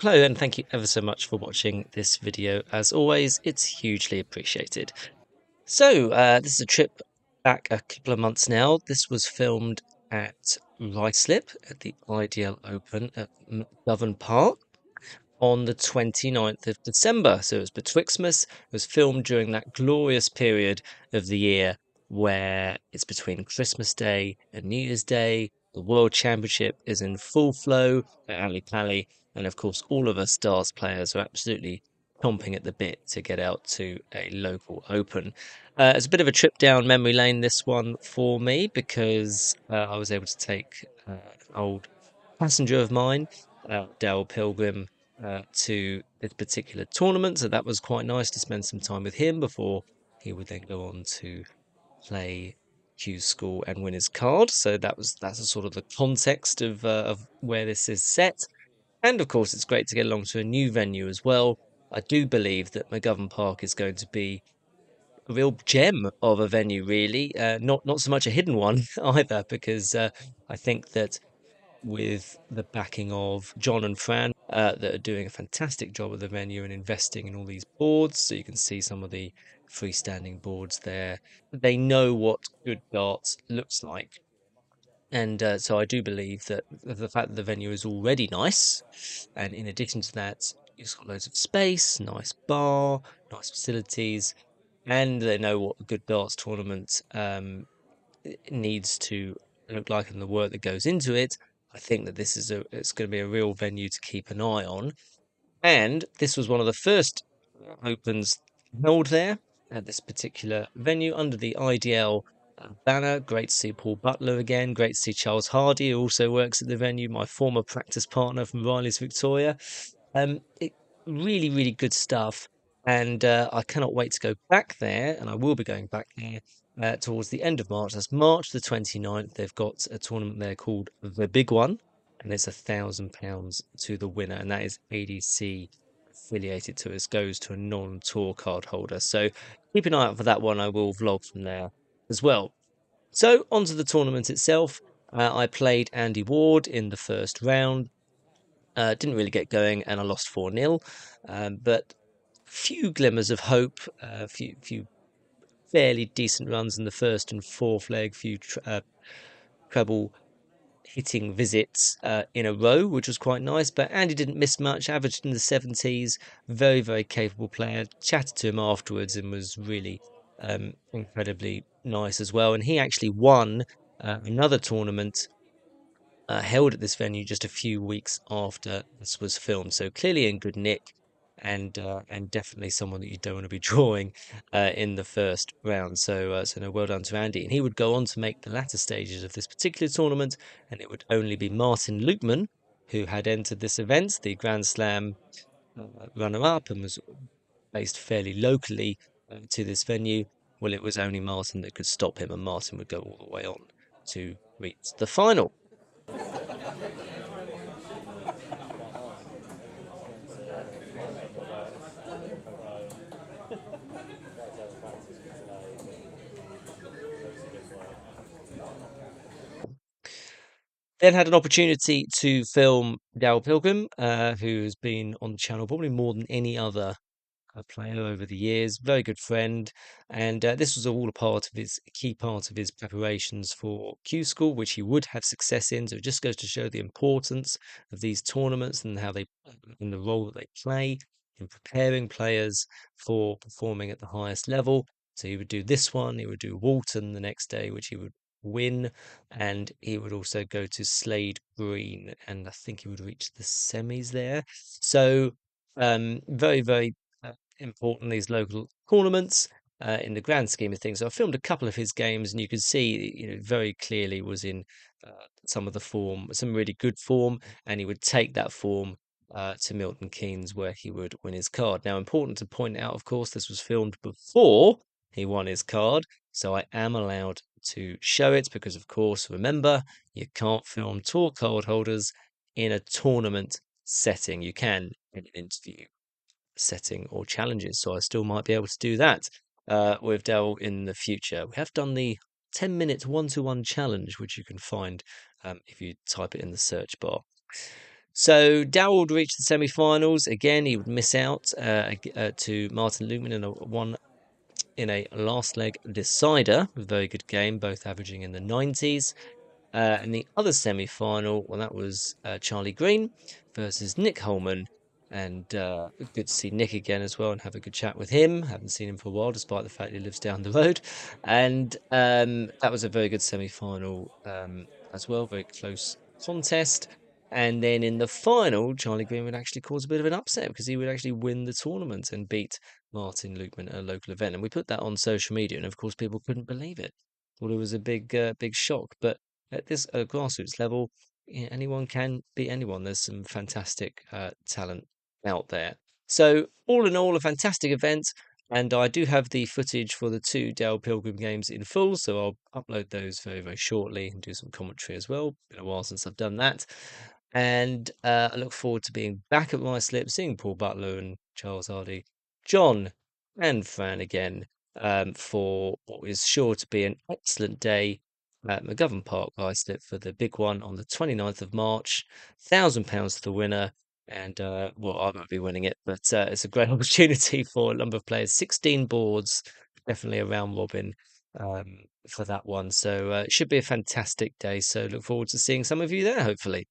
Hello, and thank you ever so much for watching this video. As always, it's hugely appreciated. This is a trip back a couple of months now. This was filmed at Ruislip at the IDL Open at McGovern Park on the 29th of December. So it was betwixtmas. It was filmed during that glorious period of the year where it's between Christmas Day and New Year's Day. The World Championship is in full flow at Ali Pali. And of course, all of us Stars players are absolutely chomping at the bit to get out to a local open. It's a bit of a trip down memory lane, this one for me, because I was able to take an old passenger of mine, Dale Pilgrim, to this particular tournament. So that was quite nice to spend some time with him before he would then go on to play Q School and win his card. So that's a sort of the context of where this is set. And of course, it's great to get along to a new venue as well. I do believe that McGovern Park is going to be a real gem of a venue, really. Not so much a hidden one either, because I think that with the backing of John and Fran, that are doing a fantastic job of the venue and investing in all these boards. So you can see some of the freestanding boards there. They know what good darts looks like. And so I do believe that the fact that the venue is already nice, and in addition to that, it's got loads of space, nice bar, nice facilities, and they know what a good darts tournament needs to look like and the work that goes into it. I think that it's going to be a real venue to keep an eye on. And this was one of the first opens held there at this particular venue under the IDL banner. Great to see Paul Butler again. Great to see Charles Hardy, who also works at the venue, my former practice partner from Riley's Victoria. It really good stuff, and I cannot wait to go back there, and I will be going back there towards the end of March. That's March the 29th. They've got a tournament there called The Big One, and it's £1,000 to the winner, and that is ADC affiliated to us, goes to a non-tour card holder. So keep an eye out for that one. I will vlog from there as well. So onto the tournament itself. I played Andy Ward in the first round. Didn't really get going, and I lost 4-0. But few glimmers of hope, a few fairly decent runs in the first and fourth leg, few treble hitting visits in a row, which was quite nice. But Andy didn't miss much, averaged in the 70s, very capable player. Chatted to him afterwards and was really incredibly nice as well. And he actually won another tournament held at this venue just a few weeks after this was filmed. So clearly in good nick, and definitely someone that you don't want to be drawing in the first round. So no, well done to Andy. And he would go on to make the latter stages of this particular tournament, and it would only be Martin Lukeman who had entered this event, the Grand Slam runner-up, and was based fairly locally to this venue. Well, it was only Martin that could stop him, and Martin would go all the way on to reach the final. Then had an opportunity to film Dal Pilgrim, who's been on the channel probably more than any other player over the years. Very good friend, and this was all a part of his key part of his preparations for Q School, which he would have success in. So it just goes to show the importance of these tournaments and how they, in the role that they play in preparing players for performing at the highest level. So he would do this one, he would do Walton the next day, which he would win, and he would also go to Slade Green, and I think he would reach the semis there. So very important, these local tournaments in the grand scheme of things. So I filmed a couple of his games, and you could see, very clearly was in some of the form, some really good form, and he would take that form to Milton Keynes, where he would win his card. Now, important to point out, of course, this was filmed before he won his card, so I am allowed to show it because, of course, remember, you can't film tour card holders in a tournament setting. You can in an interview setting or challenges, so I still might be able to do that with Dell in the future. We have done the 10-minute one-to-one challenge, which you can find if you type it in the search bar. So Darrell would reach the semi-finals again. He would miss out to Martin Lukeman in a last leg decider. A very good game, both averaging in the 90s. And the other semi-final, well, that was Charlie Green versus Nick Holman. And good to see Nick again as well and have a good chat with him. Haven't seen him for a while, despite the fact he lives down the road. And that was a very good semi-final as well, very close contest. And then in the final, Charlie Green would actually cause a bit of an upset because he would actually win the tournament and beat Martin Lukeman at a local event. And we put that on social media, and of course, people couldn't believe it. Well, it was a big shock. But at this grassroots level, anyone can beat anyone. There's some fantastic talent out there. So, all in all, a fantastic event. And I do have the footage for the two Dale Pilgrim games in full, so I'll upload those very shortly and do some commentary as well. Been a while since I've done that. And I look forward to being back at Ruislip, seeing Paul Butler and Charles Hardy, John and Fran again for what is sure to be an excellent day at McGovern Park, Ruislip, for the big one on the 29th of March. £1,000 to the winner. And well, I won't be winning it, but it's a great opportunity for a number of players. 16 boards, definitely a round robin for that one. So it should be a fantastic day. So look forward to seeing some of you there, hopefully.